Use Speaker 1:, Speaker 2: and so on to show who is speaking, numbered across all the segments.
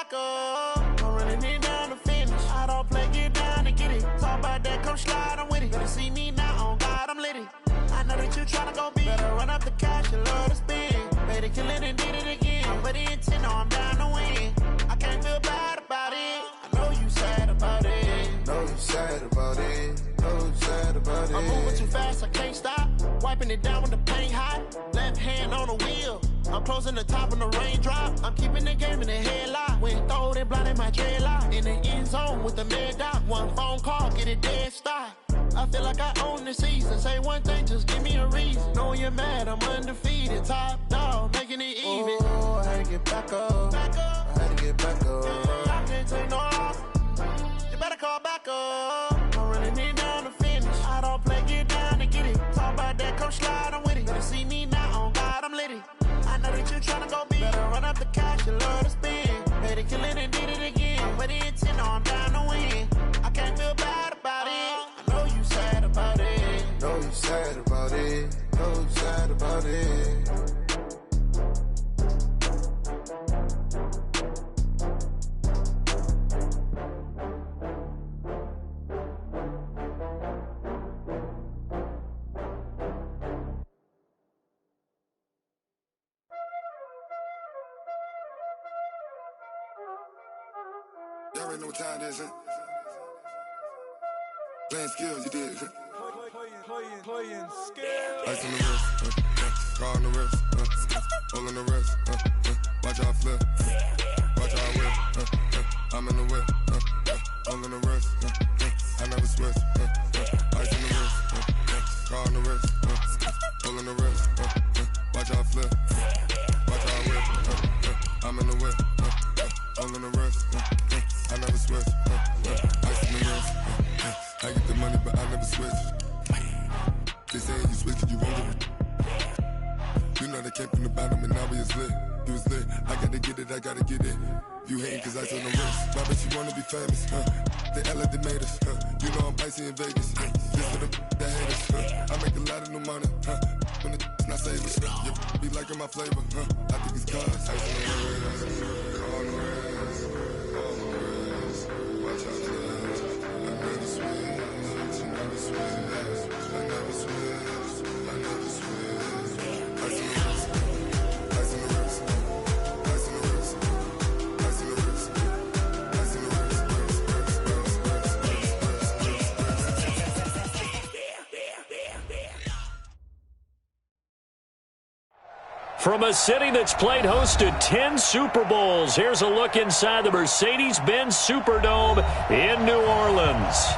Speaker 1: back up. I'm running it down to finish. I don't play, get down and get it. Talk about that, come slide, I'm with it. Better see me now, on God, I'm litty. I know that you tryna go big. Better run up the cash, you love to spend. Better kill it and did it again. But the intent, no, I'm down to win. I can't feel bad about it. I know you sad about it.
Speaker 2: Know you sad about it. Know you sad about it.
Speaker 1: I'm moving too fast, I can't stop. Wiping it down when the paint hot. Left hand on the wheel. I'm closing the top when the raindrop. I'm keeping the game in the headlock. When throwed and blinded my dreadlock. In the end zone with the mad dot. One phone call, get it dead stop. I feel like I own the season. Say one thing, just give me a reason. Knowing you're mad, I'm undefeated. Top dog, making it even.
Speaker 2: Oh, I had to get back up. I had to get back up.
Speaker 1: I can't take no off. You better call back up. I'm running it down to finish. I don't play, get down and get it. Talk about that, come slide, I'm with it. Better see me now, on God, I'm litty. I know that you tryna go big. Better run up the cash, you love to spend. Better kill it and did it again. But the intent, no, I'm down to win. I can't feel bad about it. I know you sad about it.
Speaker 2: Know you sad about it. Know you sad about it.
Speaker 3: Y'all already know what time it is, huh? Playing skills, you did.
Speaker 4: Playing skills.
Speaker 3: Ice on the wrist, car on the wrist, hole in the wrist, watch how I flip, watch how I whip, I'm in the whip, hole in the wrist, I never switch, ice on the wrist, car on the wrist, hole in the wrist, watch how I flip, watch how I whip, I'm in the whip, hole in the wrist, I never switch, ice on the wrist, I get the money but I never switch. They say you switch it, you won't get it. You know they came from the bottom and now we is lit. You was lit, I gotta get it, I gotta get it. You hating cause ice on the wrist. Why bet you wanna be famous, They act like they made us, You know I'm icy in Vegas, This for the that hate us, I make a lot of new money, When it's not savers, you be liking my flavor, I think it's cause ice on the wrist, on the wrist, on the wrist. Watch out for this, I never switch, I never switch. I never switch, I never switch. Ice on the wrist, ice on the wrist, ice on the wrist, ice on the wrist, ice on the
Speaker 5: wrist. From a city that's played host to 10 Super Bowls, here's a look inside the Mercedes-Benz Superdome in New Orleans.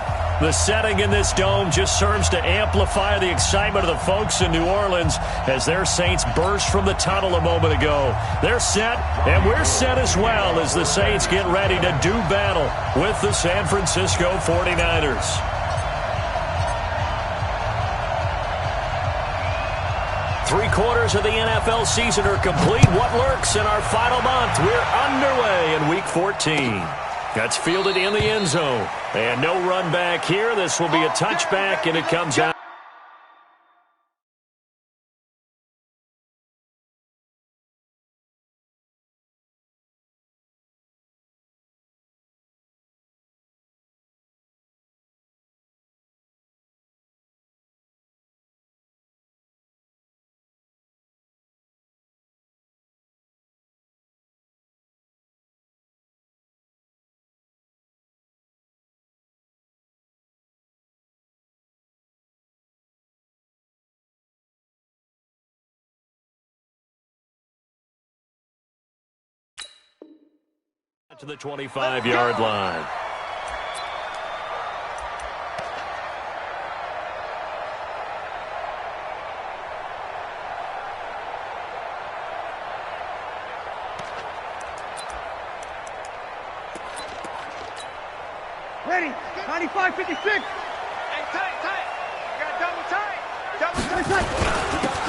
Speaker 5: The setting in this dome just serves to amplify the excitement of the folks in New Orleans as their Saints burst from the tunnel a moment ago. They're set, and we're set as well as the Saints get ready to do battle with the San Francisco 49ers. Three-quarters of the NFL season are complete. What lurks in our final month? We're underway in Week 14. That's fielded in the end zone. And no run back here. This will be a touchback, and it comes out. To the 25-yard line.
Speaker 4: Ready, 95, 56. Hey, tight. You got double tight.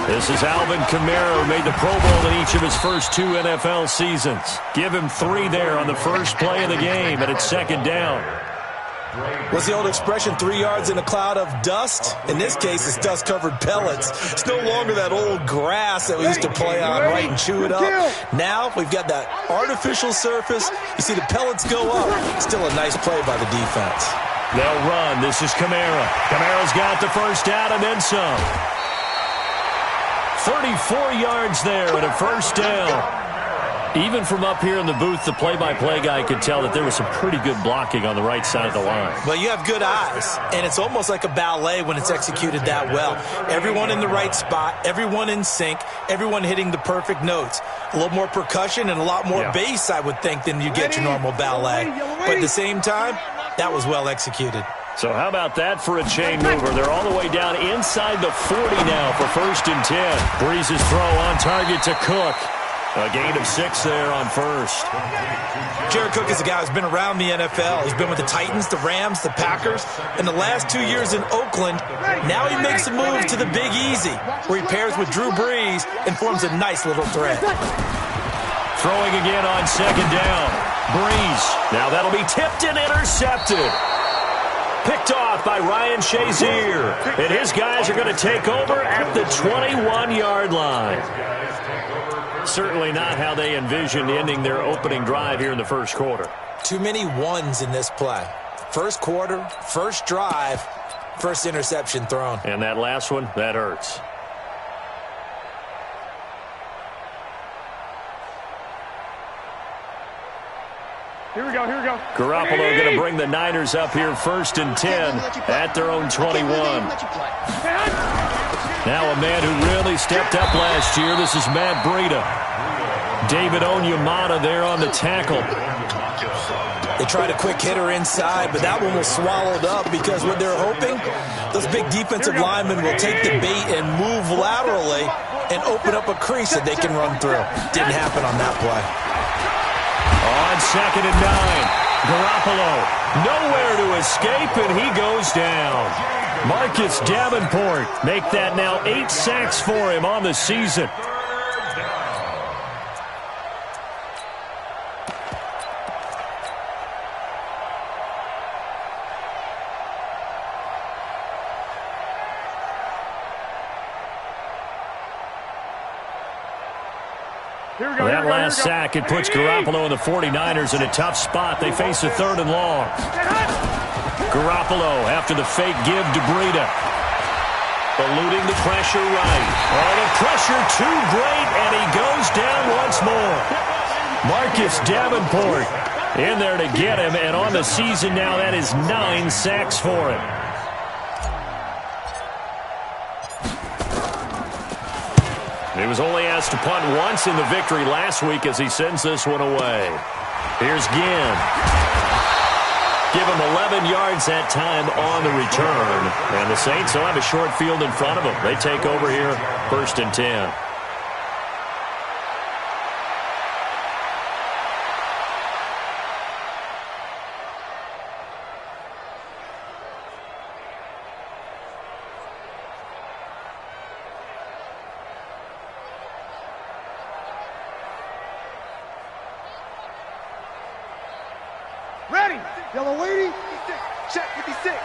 Speaker 5: This is Alvin Kamara, who made the Pro Bowl in each of his first 2 NFL seasons. Give him 3 there on the first play of the game, and it's second down.
Speaker 6: What's the old expression, 3 yards in a cloud of dust? In this case, it's dust-covered pellets. It's no longer that old grass that we used to play on, right, and chew it up. Now we've got that artificial surface. You see the pellets go up. Still a nice play by the defense.
Speaker 5: They'll run. This is Kamara. Kamara's got the first down and then some. 34 yards there and a first down. Even from up here in the booth, the play-by-play guy could tell that there was some pretty good blocking on the right side of the line.
Speaker 6: Well, you have good eyes, and it's almost like a ballet when it's executed that well. Everyone in the right spot, everyone in sync, everyone hitting the perfect notes. A little more percussion and a lot more bass, I would think, than you get your normal ballet. But at the same time, that was well executed.
Speaker 5: So how about that for a chain mover? They're all the way down inside the 40 now for 1st and 10. Breeze's throw on target to Cook. A gain of 6 there on first.
Speaker 6: Jared Cook is a guy who's been around the NFL. He's been with the Titans, the Rams, the Packers. In the last 2 years in Oakland, now he makes a move to the Big Easy, where he pairs with Drew Brees and forms a nice little threat.
Speaker 5: Throwing again on 2nd down. Brees. Now that'll be tipped and intercepted. Picked off by Ryan Shazier. And his guys are going to take over at the 21-yard line. Certainly not how they envisioned ending their opening drive here in the first quarter.
Speaker 6: Too many ones in this play. First quarter, first drive, first interception thrown.
Speaker 5: And that last one, that hurts.
Speaker 4: Here we go, here we go.
Speaker 5: Garoppolo going to bring the Niners up here 1st and 10 at their own 21. Now a man who really stepped up last year. This is Matt Breida. David Onyemata there on the tackle.
Speaker 6: They tried a quick hitter inside, but that one was swallowed up because what they're hoping, those big defensive linemen will take the bait and move laterally and open up a crease that they can run through. Didn't happen on that play.
Speaker 5: On 2nd and 9, Garoppolo nowhere to escape, and he goes down. Marcus Davenport make that now 8 sacks for him on the season. That last sack, it puts Garoppolo and the 49ers in a tough spot. They face a 3rd and long. Garoppolo after the fake give to Breida. Eluding the pressure right. Oh, the pressure too great, and he goes down once more. Marcus Davenport in there to get him, and on the season now, that is 9 sacks for him. He was only asked to punt once in the victory last week as he sends this one away. Here's Ginn. Give him 11 yards that time on the return. And the Saints will have a short field in front of them. They take over here 1st and 10.
Speaker 4: Ready. Yellow lady. Check 56.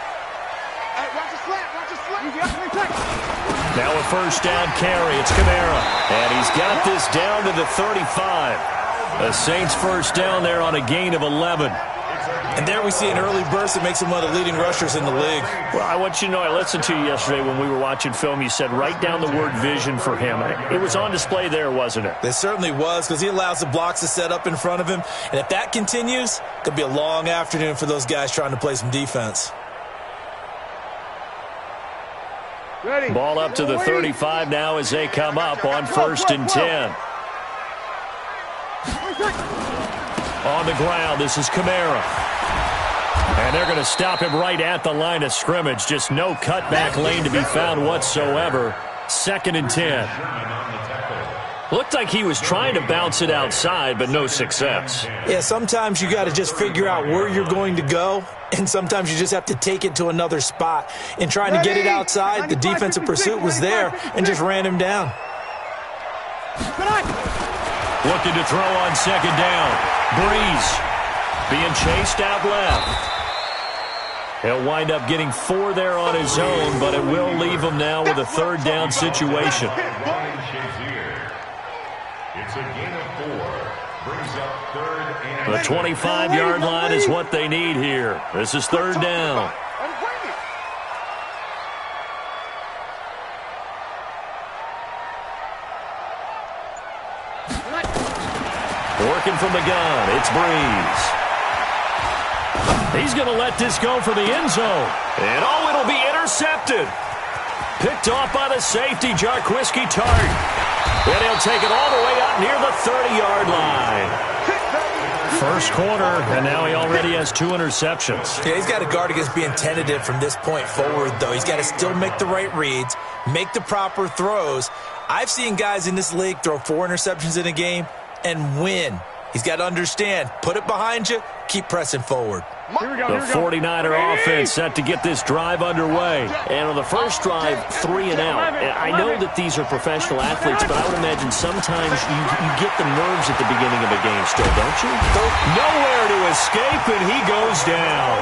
Speaker 4: Watch the slant. Watch the slant.
Speaker 5: Now a 1st down carry. It's Kamara. And he's got this down to the 35. The Saints 1st down there on a gain of 11.
Speaker 6: And there we see an early burst that makes him one of the leading rushers in the league.
Speaker 5: Well, I want you to know, I listened to you yesterday when we were watching film. You said write down the word vision for him. It was on display there, wasn't it?
Speaker 6: It certainly was, because he allows the blocks to set up in front of him. And if that continues, it could be a long afternoon for those guys trying to play some defense.
Speaker 4: Ready.
Speaker 5: Ball up to the 35 now as they come up on 1st and 10. On the ground, this is Kamara. And they're going to stop him right at the line of scrimmage. Just no cutback lane to be found whatsoever. 2nd and 10. Looked like he was trying to bounce it outside, but no success.
Speaker 6: Yeah, sometimes you got to just figure out where you're going to go, and sometimes you just have to take it to another spot. In trying to get it outside, the defensive pursuit was there and just ran him down.
Speaker 5: Looking to throw on 2nd down. Breeze being chased out left. He'll wind up getting 4 there on his own, but it will leave him now with a third down situation.
Speaker 7: It's a gain of 4. Brings up third and
Speaker 5: The 25-yard line is what they need here. This is third down. Working from the gun, it's Breeze. He's going to let this go for the end zone. And it'll be intercepted. Picked off by the safety, Jarquiski Tart. And he'll take it all the way up near the 30-yard line. First quarter, and now he already has 2 interceptions.
Speaker 6: Yeah, he's got to guard against being tentative from this point forward, though. He's got to still make the right reads, make the proper throws. I've seen guys in this league throw 4 interceptions in a game and win. He's got to understand, put it behind you, keep pressing forward.
Speaker 5: The 49er offense set to get this drive underway. And on the first drive, 3 and out. I know that these are professional athletes, but I would imagine sometimes you get the nerves at the beginning of a game still, don't you? Nowhere to escape, and he goes down.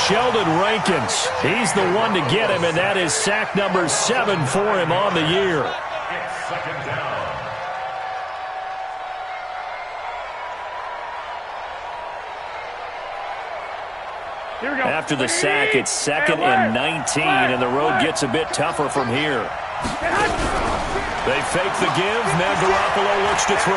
Speaker 5: Sheldon Rankins, he's the one to get him, and that is sack number 7 for him on the year.
Speaker 7: it's second down.
Speaker 5: After the sack, it's 2nd and 19, and the road gets a bit tougher from here. They fake the give. Now Garoppolo looks to throw.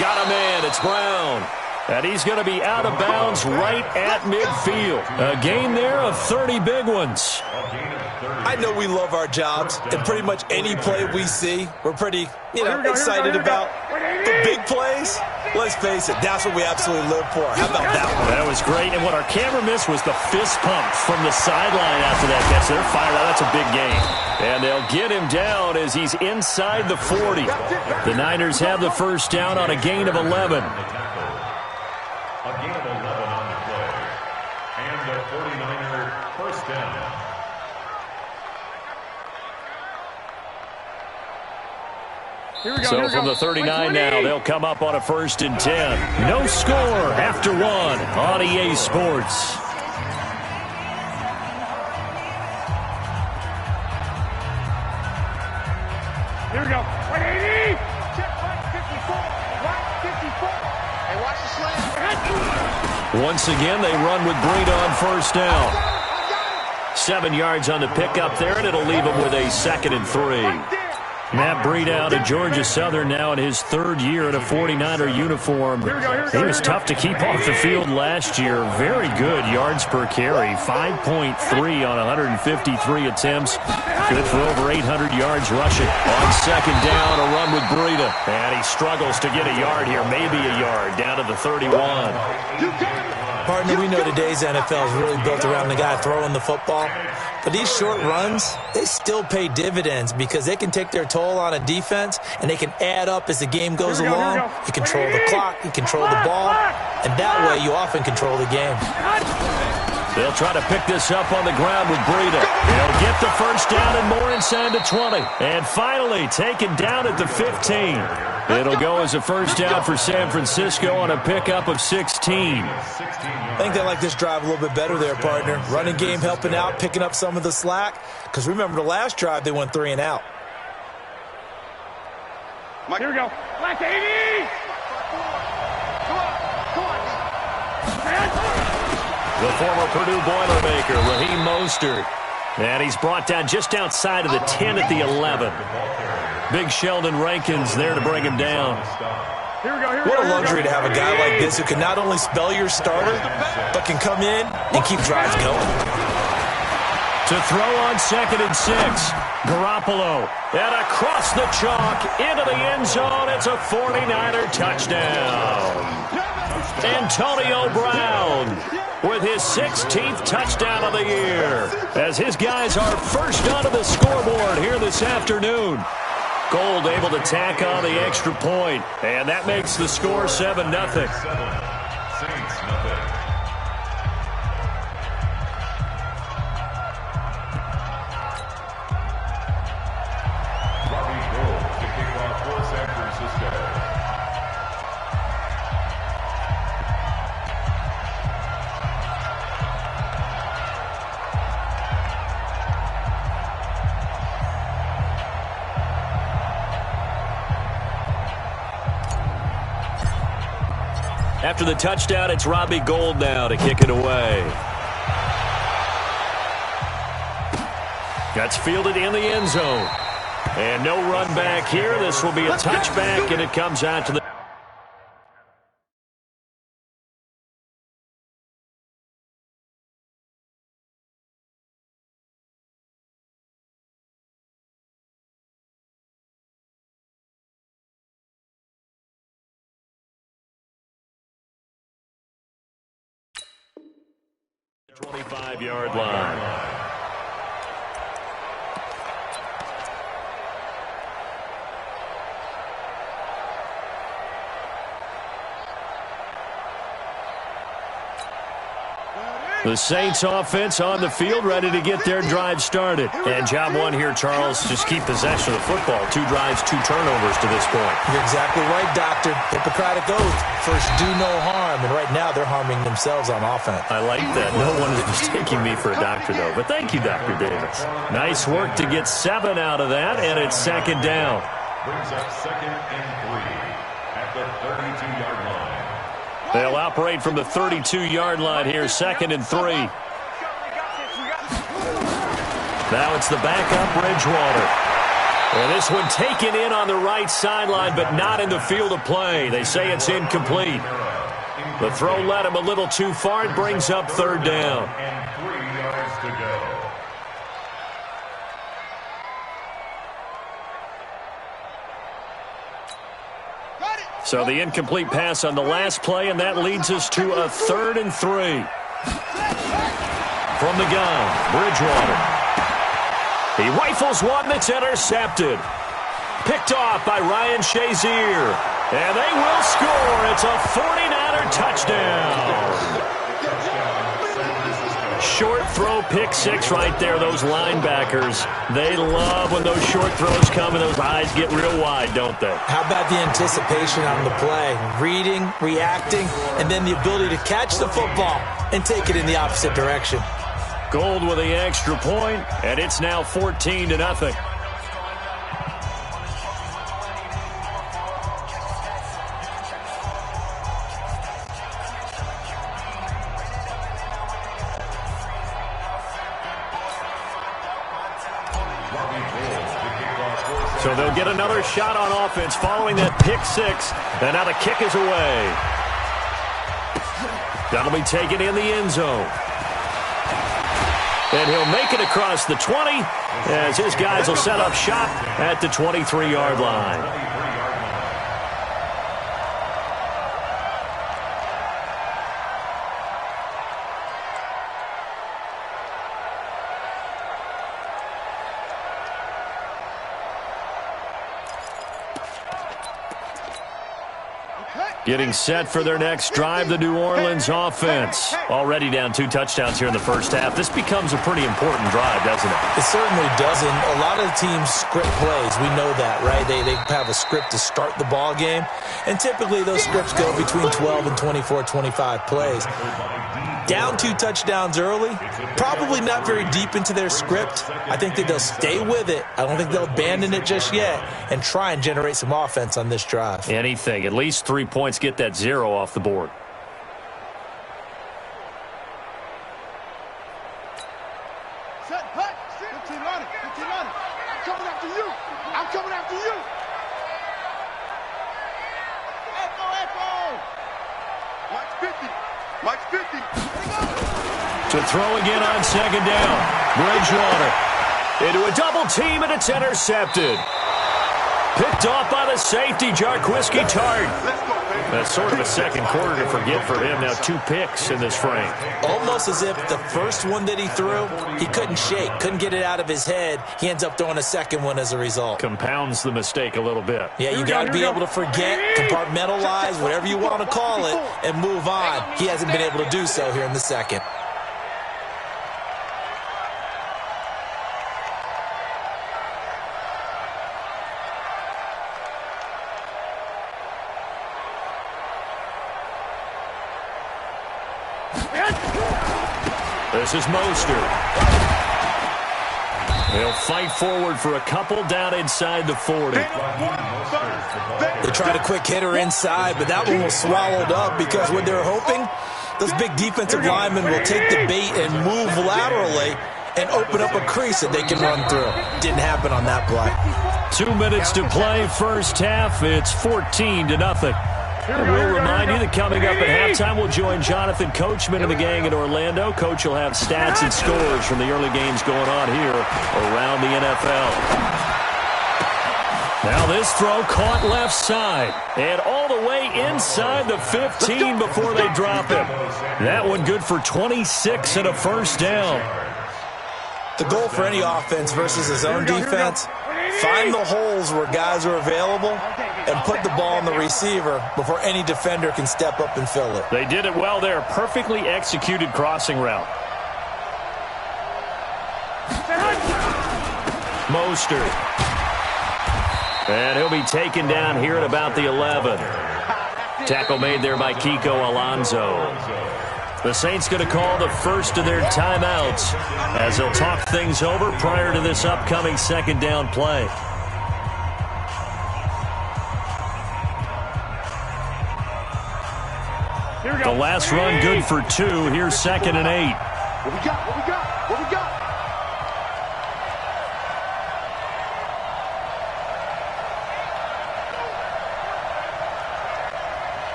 Speaker 5: Got a man. It's Brown. And he's going to be out of bounds right at midfield. A gain there of 30 big ones.
Speaker 6: I know we love our jobs, and pretty much any play we see, we're pretty, excited about. The big plays, let's face it, that's what we absolutely live for. How about that one?
Speaker 5: That was great, and what our camera missed was the fist pump from the sideline after that catch. They're fired out. That's a big gain. And they'll get him down as he's inside the 40. The Niners have the first down on a gain of 11.
Speaker 7: A gain of 11 on the play. And the 49er first down.
Speaker 5: So from the 39 now, they'll come up on a 1st and 10. No score after 1 on EA Sports.
Speaker 4: Here we go. 180. Check right 54. Right 54. Hey, watch the slant.
Speaker 5: Once again, they run with Breida on first down. 7 yards on the pickup there, and it'll leave them with a 2nd and 3. Matt Breida out of Georgia Southern now in his 3rd year in a 49er uniform. He was tough to keep off the field last year. Very good yards per carry, 5.3 on 153 attempts. Good for over 800 yards rushing. On 2nd down, a run with Breida. And he struggles to get a yard here, maybe a yard, down to the 31.
Speaker 6: Partner, we know today's NFL is really built around the guy throwing the football. But these short runs, they still pay dividends because they can take their toll on a defense, and they can add up as the game goes along. You control the clock, you control the ball, and that way you often control the game.
Speaker 5: They'll try to pick this up on the ground with Breida. They'll get the first down and more inside the 20. And finally taken down at the 15. It'll go as a first down for San Francisco on a pickup of 16.
Speaker 6: I think they like this drive a little bit better there, partner. Running game helping out, picking up some of the slack. Because remember, the last drive, they went 3 and out.
Speaker 4: Here we go. Left 80. Come on.
Speaker 5: The former Purdue Boilermaker, Raheem Mostert. And he's brought down just outside of the 10 at the 11. Big Sheldon Rankins there to bring him down.
Speaker 6: What a luxury to have a guy like this who can not only spell your starter, but can come in and keep drives going.
Speaker 5: To throw on 2nd and 6. Garoppolo. And across the chalk into the end zone. It's a 49er touchdown. Antonio Brown with his 16th touchdown of the year as his guys are first onto the scoreboard here this afternoon. Gold able to tack on the extra point, and that makes the score 7-0.
Speaker 7: Saints, nothing. Robbie Gould to kick off for San Francisco.
Speaker 5: After the touchdown, it's Robbie Gould now to kick it away. That's fielded in the end zone. And no run back here. This will be a touchback, and it comes out to the... ...25-yard line. The Saints offense on the field, ready to get their drive started. And job one here, Charles, just keep possession of the football. 2 drives, 2 turnovers to this point.
Speaker 6: You're exactly right, Doctor. Hippocratic oath. First, do no harm. And right now, they're harming themselves on offense.
Speaker 5: I like that. No one is mistaking me for a doctor, though. But thank you, Dr. Davis. Nice work to get 7 out of that, and it's second down.
Speaker 7: Brings up 2nd and 3 at the 32-yard line.
Speaker 5: They'll operate from the 32-yard line here, 2nd and 3. Now it's the backup, Bridgewater. And this one taken in on the right sideline, but not in the field of play. They say it's incomplete. The throw led him a little too far. It brings up 3rd down.
Speaker 7: And 3 yards to go.
Speaker 5: So the incomplete pass on the last play, and that leads us to a 3rd and 3. From the gun, Bridgewater. He rifles one that's intercepted. Picked off by Ryan Shazier. And they will score. It's a 49er touchdown. Short throw, pick 6 right there. Those linebackers, they love when those short throws come and those eyes get real wide, don't they?
Speaker 6: How about the anticipation on the play? Reading, reacting, and then the ability to catch the football and take it in the opposite direction.
Speaker 5: Gould with the extra point, and it's now 14-0. So they'll get another shot on offense following that pick 6. And now the kick is away. That'll be taken in the end zone. And he'll make it across the 20 as his guys will set up shop at the 23-yard line. Getting set for their next drive, the New Orleans offense. Already down 2 touchdowns here in the first half. This becomes a pretty important drive, doesn't it?
Speaker 6: It certainly does. And a lot of the teams script plays. We know that, right? They have a script to start the ball game. And typically those scripts go between 12 and 24, 25 plays. Down 2 touchdowns early, probably not very deep into their script. I think that they'll stay with it. I don't think they'll abandon it just yet and try and generate some offense on this drive.
Speaker 5: Anything. At least 3 points, get that 0 off the board.
Speaker 4: Set, hut, 15 on it, 15 on it. I'm coming after you. I'm coming after you. Echo, echo. Mike's 50. Mike's 50.
Speaker 5: To throw again on second down. Bridgewater into a double team, and it's intercepted. Picked off by the safety, Jarquiski Tart. That's sort of a second quarter to forget for him. Now 2 picks in this frame.
Speaker 6: Almost as if the first one that he threw, he couldn't shake, couldn't get it out of his head. He ends up throwing a second one as a result.
Speaker 5: Compounds the mistake a little bit.
Speaker 6: Yeah, you got to be able to forget, compartmentalize, whatever you want to call it, and move on. He hasn't been able to do so here in the second.
Speaker 5: This is Mostert. They'll fight forward for a couple down inside the 40.
Speaker 6: They tried a quick hitter inside, but that one was swallowed up because what they're hoping, those big defensive linemen will take the bait and move laterally and open up a crease that they can run through. Didn't happen on that play.
Speaker 5: 2 minutes to play first half. It's 14-0. And we'll remind you that coming up at halftime, we'll join Jonathan Coachman and the gang in Orlando. Coach will have stats and scores from the early games going on here around the NFL. Now this throw caught left side and all the way inside the 15 before they drop him. That one good for 26 and a first down.
Speaker 6: The goal for any offense versus his own defense, find the holes where guys are available and put the ball on the receiver before any defender can step up and fill it.
Speaker 5: They did it well there. Perfectly executed crossing route. Mostert. And he'll be taken down here at about the 11. Tackle made there by Kiko Alonso. The Saints going to call the first of their timeouts as they'll talk things over prior to this upcoming second down play. The last run good for 2. Here's 2nd and 8.
Speaker 4: What we got? What we got? What we got?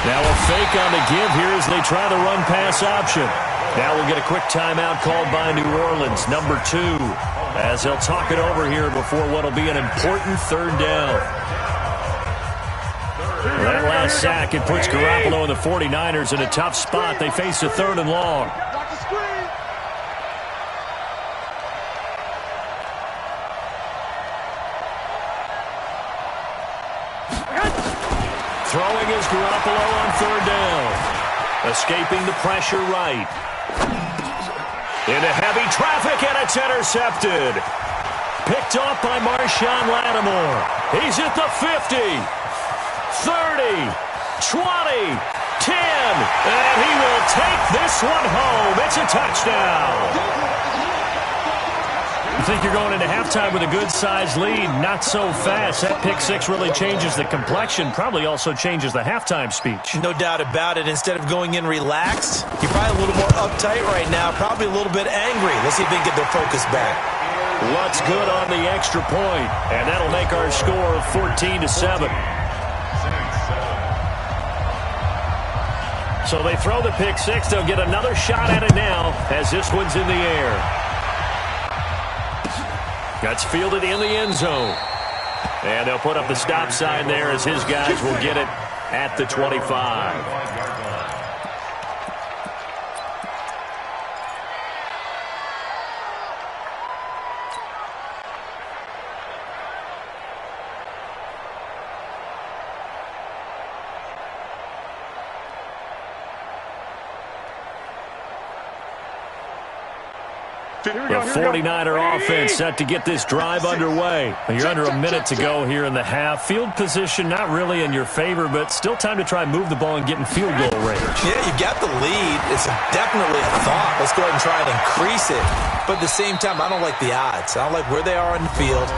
Speaker 5: Now a fake on the give here as they try the run-pass option. Now we'll get a quick timeout called by New Orleans, number 2, as they'll talk it over here before what will be an important third down. That last sack, it puts Garoppolo and the 49ers in a tough spot. They face a 3rd and long. Throwing is Garoppolo on 3rd down. Escaping the pressure right. Into heavy traffic, and it's intercepted. Picked off by Marshawn Lattimore. He's at the 50, 30, 20, 10, and he will take this one home. It's a touchdown. You think you're going into halftime with a good-sized lead, not so fast. That pick 6 really changes the complexion, probably also changes the halftime speech.
Speaker 6: No doubt about it. Instead of going in relaxed, you're probably a little more uptight right now, probably a little bit angry. Let's see if they can get their focus back.
Speaker 5: What's good on the extra point, and that'll make our score 14-7. So they throw the pick 6. They'll get another shot at it now as this one's in the air. That's fielded in the end zone. And they'll put up the stop sign there as his guys will get it at the 25. The 49er offense set to get this drive underway. You're under a minute to go here in the half. Field position not really in your favor, but still time to try and move the ball and get in field goal range.
Speaker 6: Yeah, you got the lead. It's definitely a thought. Let's go ahead and try and increase it. But at the same time, I don't like the odds. I don't like where they are in the field.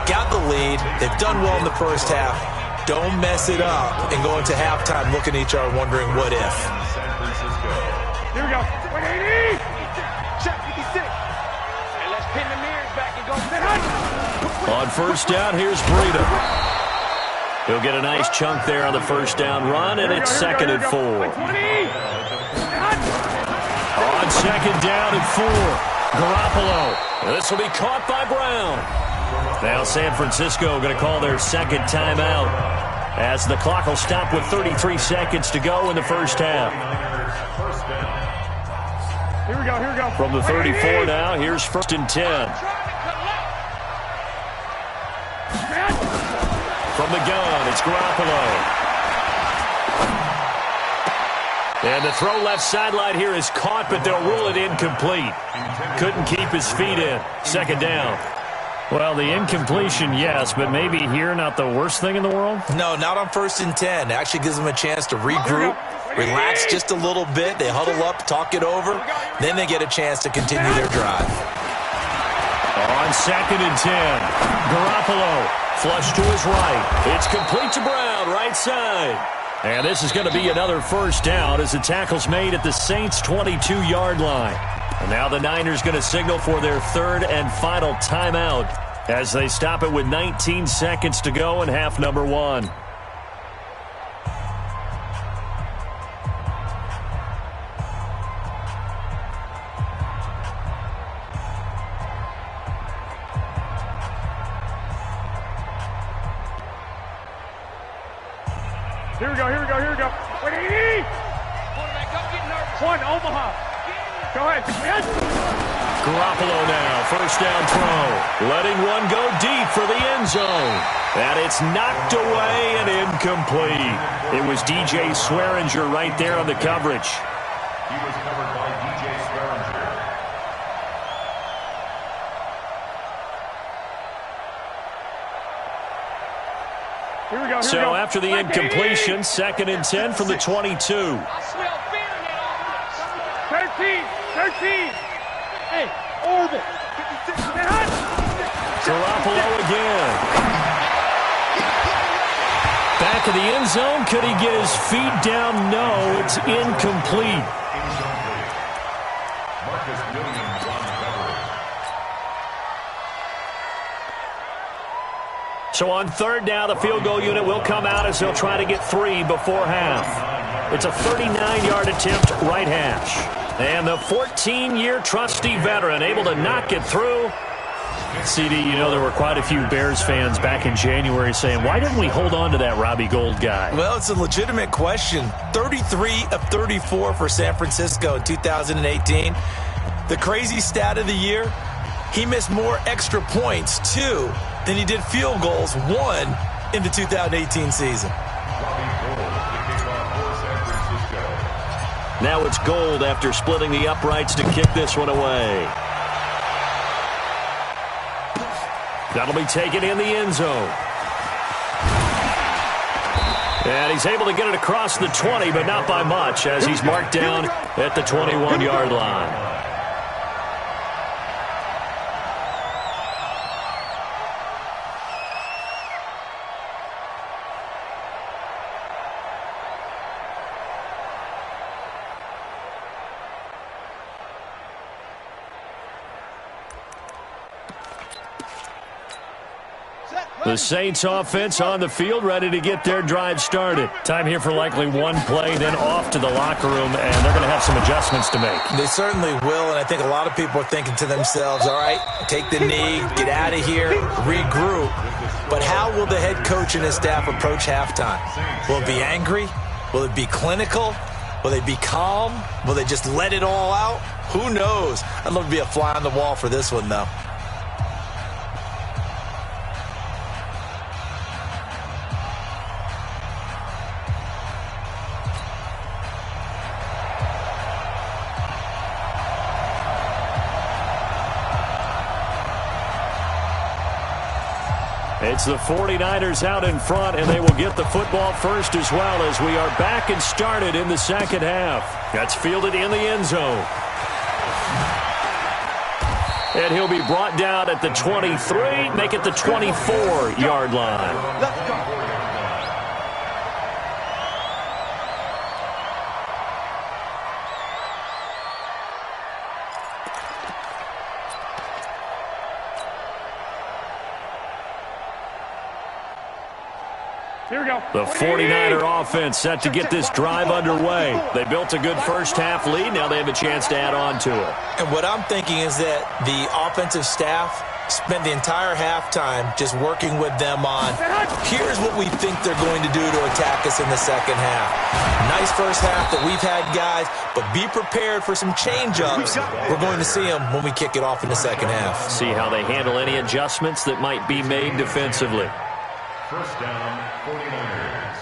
Speaker 6: Got the lead. They've done well in the first half. Don't mess it up and go into halftime looking at each other wondering what if.
Speaker 4: Here we go. 180. Check 56. And let's pin the mirrors back and go.
Speaker 5: On first down, here's Breida. He'll get a nice chunk there on the first down run, and it's 2nd and 4. On second down and 4, Garoppolo. This will be caught by Brown. Now San Francisco going to call their second timeout as the clock will stop with 33 seconds to go in the first half.
Speaker 4: Here we go, here we go.
Speaker 5: From the 34 now, here's 1st and 10. From the gun, it's Garoppolo. And the throw left sideline here is caught, but they'll rule it incomplete. Couldn't keep his feet in. Second down. Well, the incompletion, yes, but maybe here not the worst thing in the world?
Speaker 6: No, not on 1st and 10. It actually gives them a chance to regroup relax just a little bit. They huddle up, talk it over. Then they get a chance to continue their drive.
Speaker 5: On 2nd and 10, Garoppolo flush to his right. It's complete to Brown, right side. And this is going to be another first down as the tackle's made at the Saints' 22-yard line. And now the Niners going to signal for their third and final timeout as they stop it with 19 seconds to go in half number 1.
Speaker 4: Here we go. Wait, quarterback, don't get nervous. One, Omaha. Go ahead. Yes.
Speaker 5: Garoppolo now, first down throw. Letting one go deep for the end zone. And it's knocked away and incomplete. It was DJ Swearinger right there on the coverage.
Speaker 7: He was covered by DJ Swearinger.
Speaker 4: Here we go.
Speaker 5: So after the incompletion, 2nd and 10 from the 22.
Speaker 4: 13. Hey, orbit.
Speaker 5: Garoppolo again. Back of the end zone. Could he get his feet down? No, it's incomplete.
Speaker 7: Marcus Williams on the coverage.
Speaker 5: So on 3rd down, the field goal unit will come out as they'll try to get 3 before half. It's a 39-yard attempt, right hash. And the 14-year trusty veteran able to knock it through. CD, you know there were quite a few Bears fans back in January saying, why didn't we hold on to that Robbie Gould guy?
Speaker 6: Well, it's a legitimate question. 33 of 34 for San Francisco in 2018. The crazy stat of the year, he missed more extra points, 2, than he did field goals, 1, in the 2018 season.
Speaker 5: Now it's Gould after splitting the uprights to kick this one away. That'll be taken in the end zone. And he's able to get it across the 20, but not by much, as he's marked down at the 21-yard line. The Saints offense on the field, ready to get their drive started. Time here for likely one play, then off to the locker room, and they're going to have some adjustments to make.
Speaker 6: They certainly will, and I think a lot of people are thinking to themselves, all right, take the knee, get out of here, regroup. But how will the head coach and his staff approach halftime? Will it be angry? Will it be clinical? Will they be calm? Will they just let it all out? Who knows? I'd love to be a fly on the wall for this one, though.
Speaker 5: It's the 49ers out in front, and they will get the football first as well as we are back and started in the second half. That's fielded in the end zone. And he'll be brought down at the 23, make it the 24-yard line.
Speaker 4: Let's go. Here we go.
Speaker 5: The 49er offense set to get this drive underway. They built a good first half lead. Now they have a chance to add on to it.
Speaker 6: And what I'm thinking is that the offensive staff spent the entire halftime just working with them on, here's what we think they're going to do to attack us in the second half. Nice first half that we've had, guys, but be prepared for some change-ups. We're going to see them when we kick it off in the second half.
Speaker 5: See how they handle any adjustments that might be made defensively.
Speaker 7: First down, 49ers.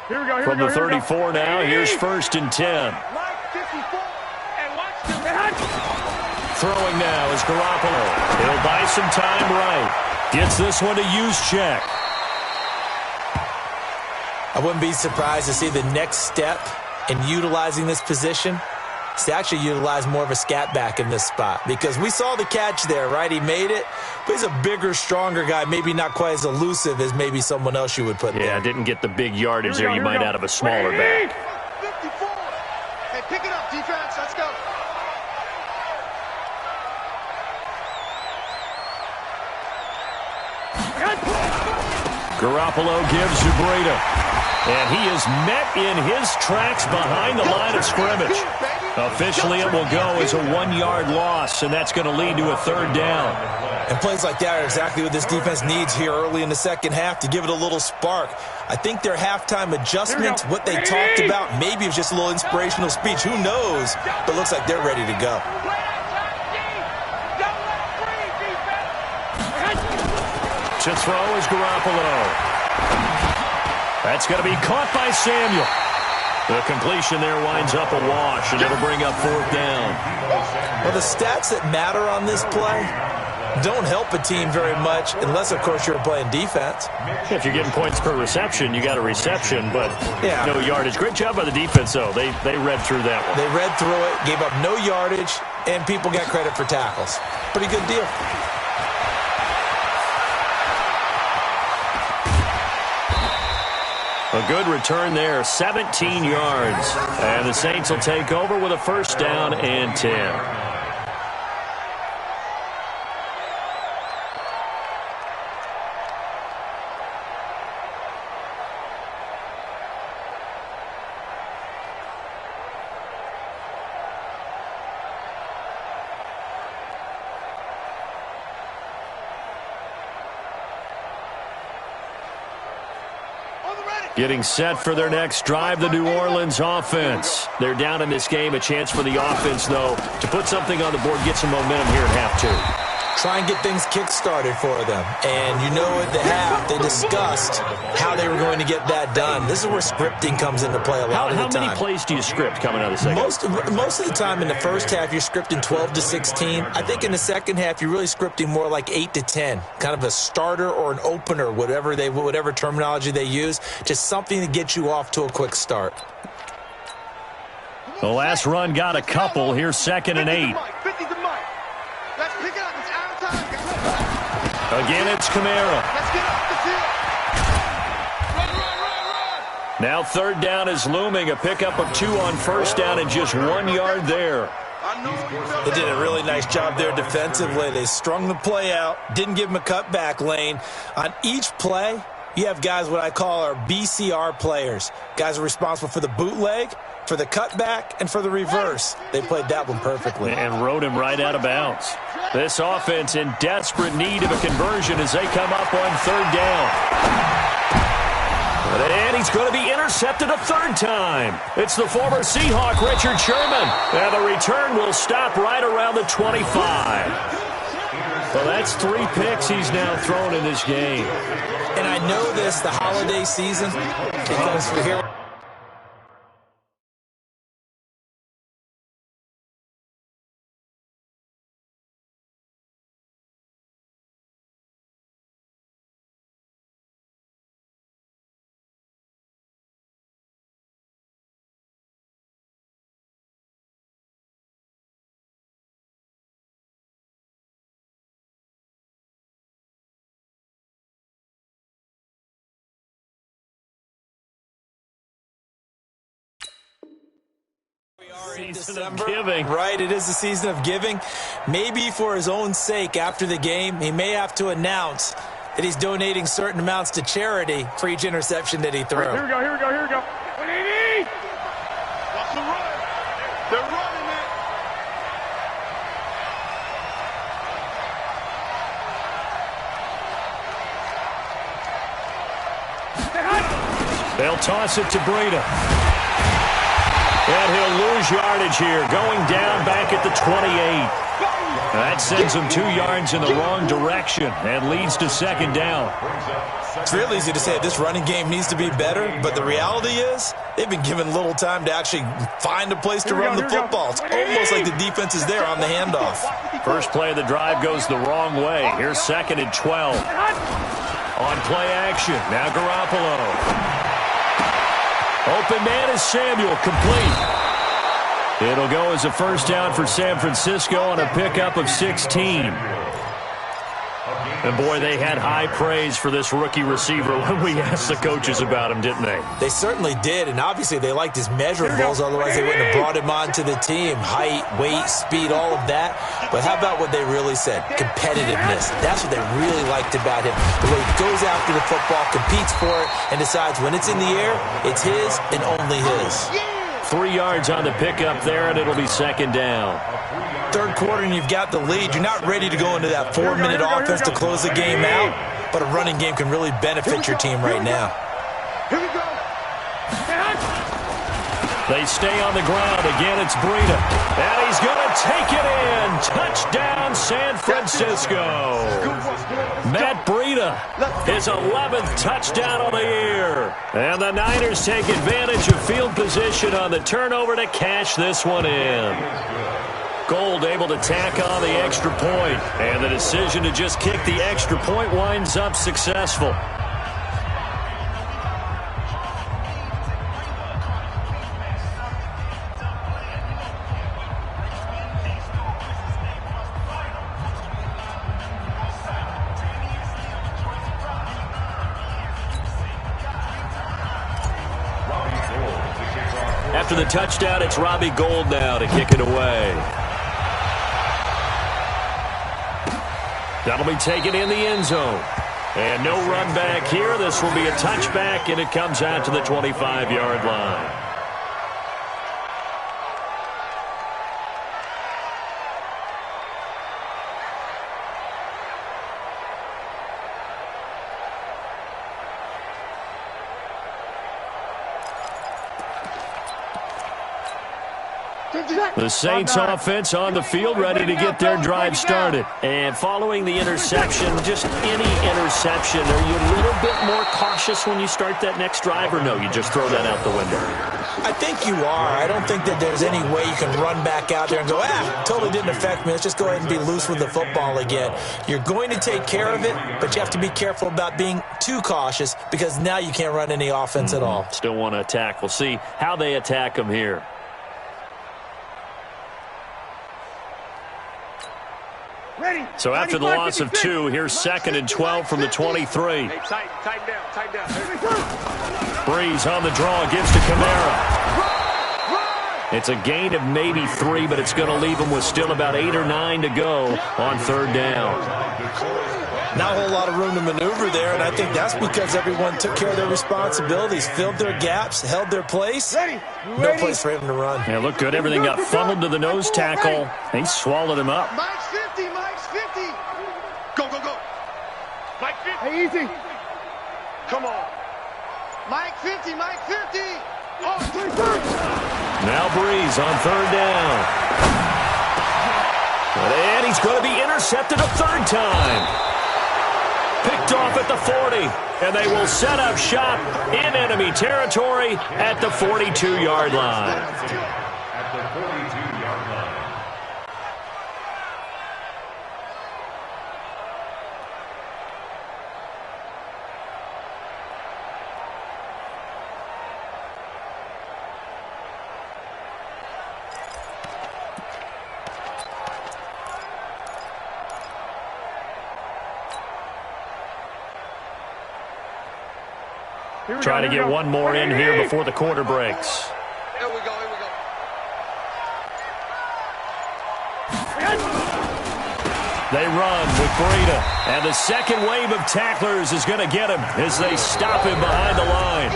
Speaker 4: Here we go.
Speaker 5: From the 34 now, here's 1st and 10. Throwing now is Garoppolo. He'll buy some time right. Gets this one to Juszczyk.
Speaker 6: I wouldn't be surprised to see the next step in utilizing this position is to actually utilize more of a scat back in this spot, because we saw the catch there, right? He made it, but he's a bigger, stronger guy, maybe not quite as elusive as maybe someone else you would put there.
Speaker 5: Yeah, didn't get the big yardage there. You might out of a smaller back.
Speaker 4: 54. Hey, pick it up, defense. Let's go.
Speaker 5: Garoppolo gives to Breida. And he is met in his tracks behind the line of scrimmage. Officially, it will go as a 1-yard loss, and that's going to lead to a 3rd down.
Speaker 6: And plays like that are exactly what this defense needs here early in the second half to give it a little spark. I think their halftime adjustment, what they talked about, maybe it was just a little inspirational speech. Who knows? But it looks like they're ready to go.
Speaker 5: To throw is Garoppolo. That's going to be caught by Samuel. The completion there winds up a wash, and it'll bring up 4th down.
Speaker 6: Well, the stats that matter on this play don't help a team very much unless, of course, you're playing defense.
Speaker 5: If you're getting points per reception, you got a reception, but
Speaker 6: yeah,
Speaker 5: no yardage. Great job by the defense, though. They read through that one.
Speaker 6: They read through it, gave up no yardage, and people got credit for tackles. Pretty good deal.
Speaker 5: A good return there, 17 yards. And the Saints will take over with a 1st down and 10. Getting set for their next drive, the New Orleans offense. They're down in this game. A chance for the offense, though, to put something on the board, get some momentum here at half 2.
Speaker 6: Try and get things kick-started for them. And you know at the half, they discussed how they were going to get that done. This is where scripting comes into play a lot of the time.
Speaker 5: How many plays do you script coming out of the second?
Speaker 6: Most of the time in the first half, you're scripting 12 to 16. I think in the second half, you're really scripting more like 8 to 10. Kind of a starter or an opener, whatever terminology they use. Just something to get you off to a quick start.
Speaker 5: The last run got a couple. Here's 2nd and 8.
Speaker 4: Let's pick it up. It's out of time.
Speaker 5: Again, it's Kamara.
Speaker 4: Let's get off the field. Run.
Speaker 5: Now 3rd down is looming. A pickup of 2 on 1st down and just 1 yard there.
Speaker 6: They did a really nice job there defensively. They strung the play out, didn't give them a cutback lane. On each play, you have guys what I call our BCR players. Guys are responsible for the bootleg, for the cutback, and for the reverse. They played that one perfectly.
Speaker 5: And rode him right out of bounds. This offense in desperate need of a conversion as they come up on 3rd down. And he's going to be intercepted a 3rd time. It's the former Seahawk, Richard Sherman. And the return will stop right around the 25. Well, that's 3 picks he's now thrown in this game.
Speaker 6: And I know this, the holiday season, because we're here.
Speaker 5: Season of giving.
Speaker 6: Right, it is the season of giving. Maybe for his own sake, after the game, he may have to announce that he's donating certain amounts to charity for each interception that he threw.
Speaker 4: Here we go. 180. Watch the run. They're running it.
Speaker 5: They'll toss it to Breida. And he'll lose yardage here, going down back at the 28. That sends him 2 yards in the wrong direction and leads to 2nd down.
Speaker 6: It's real easy to say this running game needs to be better, but the reality is they've been given little time to actually find a place to run the football. It's almost like the defense is there on the handoff.
Speaker 5: First play of the drive goes the wrong way. Here's 2nd and 12. On play action, now Garoppolo. Open man is Samuel, complete. It'll go as a first down for San Francisco on a pickup of 16. And, boy, they had high praise for this rookie receiver when we asked the coaches about him, didn't they?
Speaker 6: They certainly did, and obviously they liked his measurables, otherwise they wouldn't have brought him onto the team. Height, weight, speed, all of that. But how about what they really said? Competitiveness. That's what they really liked about him. The way he goes after the football, competes for it, and decides when it's in the air, it's his and only his.
Speaker 5: 3 yards on the pickup there, and it'll be second down.
Speaker 6: Third quarter and you've got the lead. You're not ready to go into that 4-minute offense to close the game out, but a running game can really benefit your team right now.
Speaker 4: Here we go.
Speaker 5: They stay on the ground. Again, it's Breida. And he's going to take it in. Touchdown, San Francisco. Matt Breida, his 11th touchdown of the year. And the Niners take advantage of field position on the turnover to cash this one in. Gold able to tack on the extra point. And the decision to just kick the extra point winds up successful. After the touchdown, it's Robbie Gould now to kick it away. That'll be taken in the end zone. And no run back here. This will be a touchback, and it comes out to the 25-yard line. The Saints offense on the field, ready to get their drive started. And following the interception, just any interception, are you a little bit more cautious when you start that next drive, or no, you just throw that out the window?
Speaker 6: I think you are. I don't think that there's any way you can run back out there and go, totally didn't affect me. Let's just go ahead and be loose with the football again. You're going to take care of it, but you have to be careful about being too cautious because now you can't run any offense at all.
Speaker 5: Still want to attack. We'll see how they attack them here. So after the loss of 2, here's 2nd and 12 from the 23.
Speaker 4: Hey, tighten down.
Speaker 5: Breeze on the draw, gives to Kamara. It's a gain of maybe 3, but it's going to leave them with still about 8 or 9 to go on 3rd down.
Speaker 6: Not a whole lot of room to maneuver there, and I think that's because everyone took care of their responsibilities, filled their gaps, held their place. No place for him to run.
Speaker 5: Yeah, looked good. Everything got funneled to the nose tackle. He swallowed him up.
Speaker 4: Mike's 50. Go. Mike 50. Hey, easy. Come on. Mike 50. Oh, 3rd.
Speaker 5: Now Breeze on 3rd down. And he's going to be intercepted a 3rd time. Picked off at the 40, and they will set up shop in enemy territory at the 42-yard line.
Speaker 7: At the 42-yard line.
Speaker 5: Trying to get one more in here before the quarter breaks.
Speaker 4: Here we go.
Speaker 5: They run with Breida, and the second wave of tacklers is going to get him as they stop him behind the line.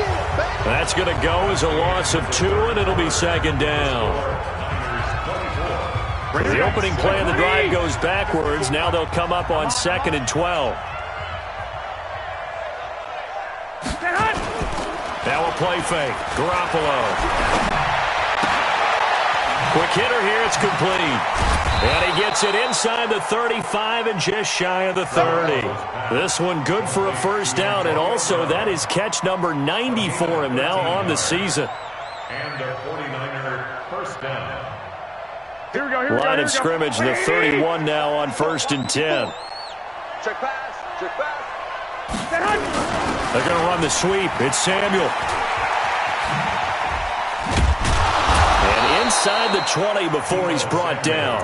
Speaker 5: That's going to go as a loss of 2, and it'll be 2nd down. The opening play of the drive goes backwards. Now they'll come up on 2nd and 12. Now a play fake. Garoppolo. Quick hitter here. It's complete. And he gets it inside the 35 and just shy of the 30. This one good for a 1st down. And also that is catch number 90 for him now on the season.
Speaker 7: And a 49er 1st down.
Speaker 4: Here we go.
Speaker 5: Line of scrimmage, the 31 now on 1st and 10.
Speaker 4: Check pass.
Speaker 5: They're going to run the sweep. It's Samuel. inside the 20 before he's brought down.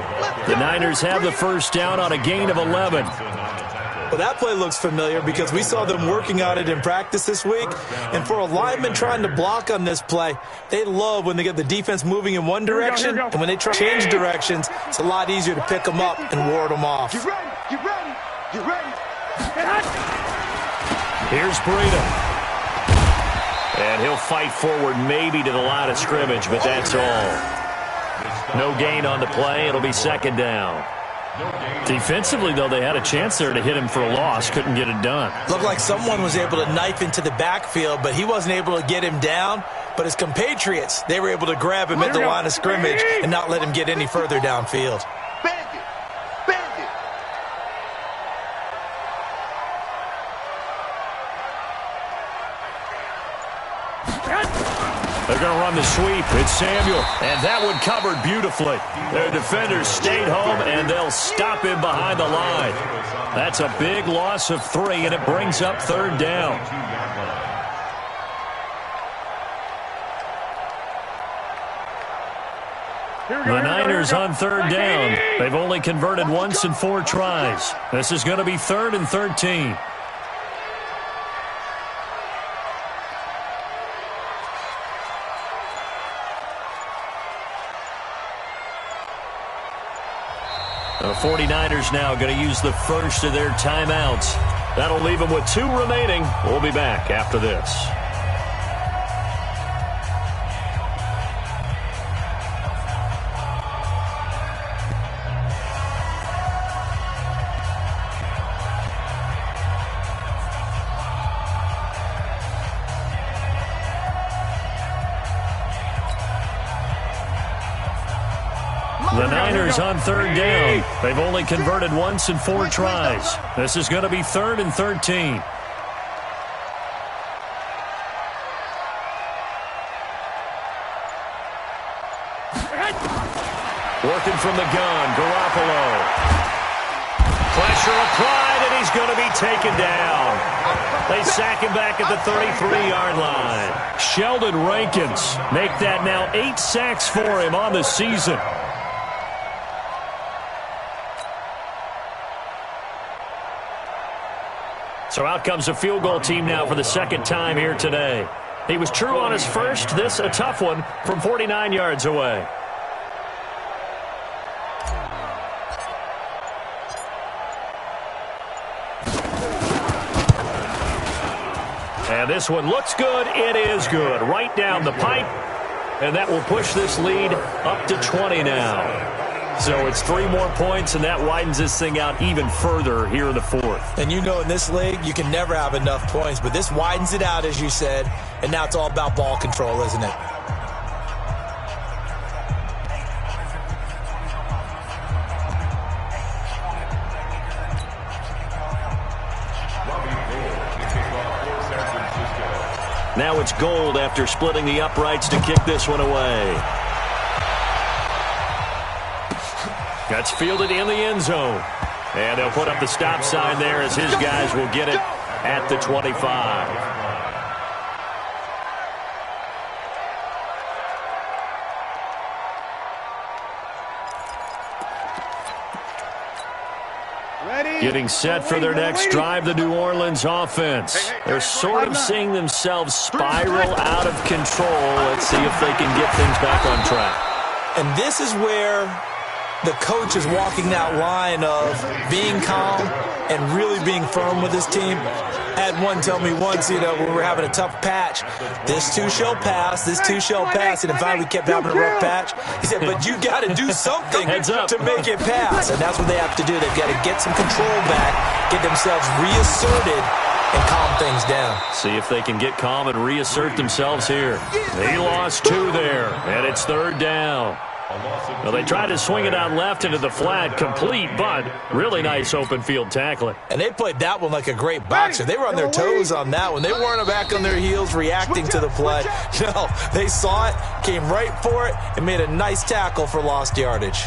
Speaker 5: The Niners have the first down on a gain of 11.
Speaker 6: Well, that play looks familiar because we saw them working on it in practice this week. And for a lineman trying to block on this play, they love when they get the defense moving in one direction. And when they try to change directions, it's a lot easier to pick them up and ward them off.
Speaker 4: Get ready, get ready, get ready.
Speaker 5: Here's Breida. And he'll fight forward maybe to the line of scrimmage, but that's all. No gain on the play. It'll be second down. Defensively, though, they had a chance there to hit him for a loss. Couldn't get it done.
Speaker 6: Looked like someone was able to knife into the backfield, but he wasn't able to get him down. But his compatriots, they were able to grab him at the line of scrimmage and not let him get any further downfield.
Speaker 4: Bandit, bandit.
Speaker 5: They're going to run the sweep. It's Samuel, and that one covered beautifully. Their defenders stayed home, and they'll stop him behind the line. That's a big loss of 3, and it brings up third down. The Niners on third down. They've only converted once in 4 tries. This is going to be 3rd and 13. The 49ers now going to use the first of their timeouts. That'll leave them with 2 remaining. We'll be back after this. The Niners on third down. They've only converted once in 4 tries. This is going to be 3rd and 13. Working from the gun, Garoppolo. Pressure applied, and he's going to be taken down. They sack him back at the 33-yard line. Sheldon Rankins make that now 8 sacks for him on the season. So out comes a field goal team now for the second time here today. He was true on his first. This a tough one from 49 yards away. And this one looks good. It is good. Right down the pipe. And that will push this lead up to 20 now. So it's 3 more points, and that widens this thing out even further here in the 4th.
Speaker 6: And you know in this league, you can never have enough points, but this widens it out, as you said, and now it's all about ball control, isn't it?
Speaker 5: Now it's Gold after splitting the uprights to kick this one away. That's fielded in the end zone. And they'll put up the stop sign there as his guys will get it at the 25. Getting set for their next drive, the New Orleans offense. They're sort of seeing themselves spiral out of control. Let's see if they can get things back on track.
Speaker 6: And this is where the coach is walking that line of being calm and really being firm with his team. I had one tell me once, when we were having a tough patch, this too shall pass, this too shall pass. And in fact, we kept having a rough patch. He said, but you got to do something to make it pass. And that's what they have to do. They've got to get some control back, get themselves reasserted, and calm things down.
Speaker 5: See if they can get calm and reassert themselves here. They lost 2 there, and it's 3rd down. Well, they tried to swing it out left into the flat, complete, but really nice open field tackling.
Speaker 6: And they played that one like a great boxer. They were on their toes on that one. They weren't back on their heels reacting to the play. No, they saw it, came right for it, and made a nice tackle for lost yardage.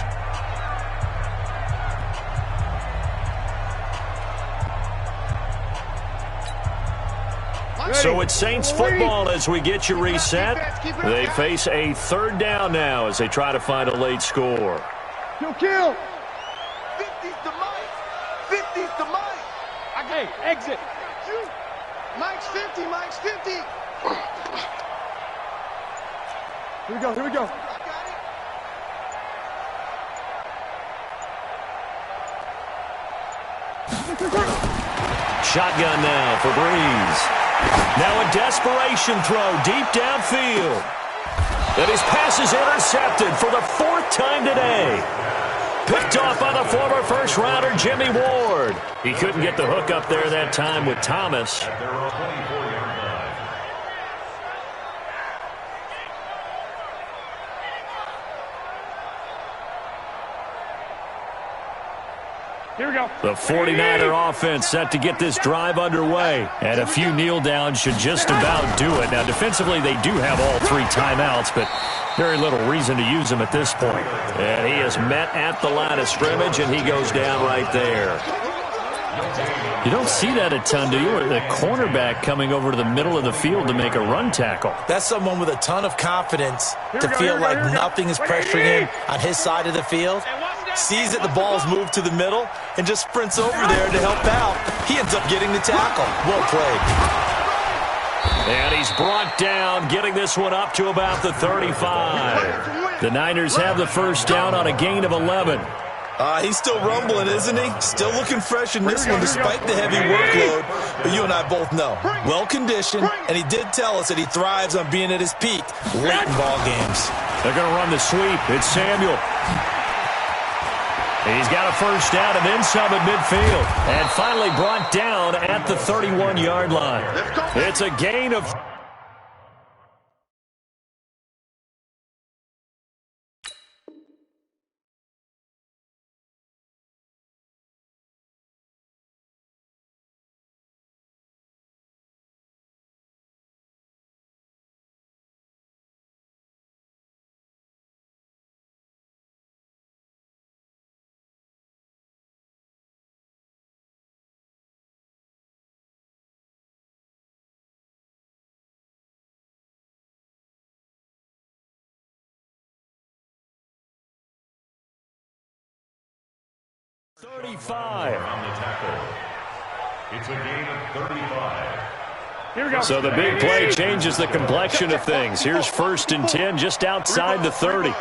Speaker 5: So it's Saints football as we get you reset. They face a third down now as they try to find a late score.
Speaker 4: Kill. 50's the mic. 50's the mic. Okay, exit. Mike's 50. Mike's 50. Here we go. Here we go.
Speaker 5: Shotgun now for Breeze. Now a desperation throw deep downfield. And his pass is intercepted for the fourth time today. Picked off by the former first-rounder Jimmy Ward. He couldn't get the hook up there that time with Thomas.
Speaker 7: At their own 24-yard line.
Speaker 4: Here we go.
Speaker 5: The 49er offense set to get this drive underway. And a few kneel downs should just about do it. Now, defensively, they do have all three timeouts, but very little reason to use them at this point. And he is met at the line of scrimmage, and he goes down right there. You don't see that a ton, do you? The cornerback coming over to the middle of the field to make a run tackle.
Speaker 6: That's someone with a ton of confidence to feel like nothing is pressuring him on his side of the field. Sees that the ball's moved to the middle and just sprints over there to help out. He ends up getting the tackle. Well played.
Speaker 5: And he's brought down, getting this one up to about the 35. The Niners have the first down on a gain of 11.
Speaker 6: He's still rumbling, isn't he? Still looking fresh in this one despite the heavy workload. But you and I both know, well-conditioned, and he did tell us that he thrives on being at his peak late in ball games.
Speaker 5: They're going to run the sweep. It's Samuel. He's got a first down and then some at midfield. And finally brought down at the 31-yard line. It's a gain of... ...35.
Speaker 7: On the tackle. It's a gain of 35.
Speaker 4: Here we go.
Speaker 5: So the big play changes the complexion of things. Here's 1st and 10 just outside the 30.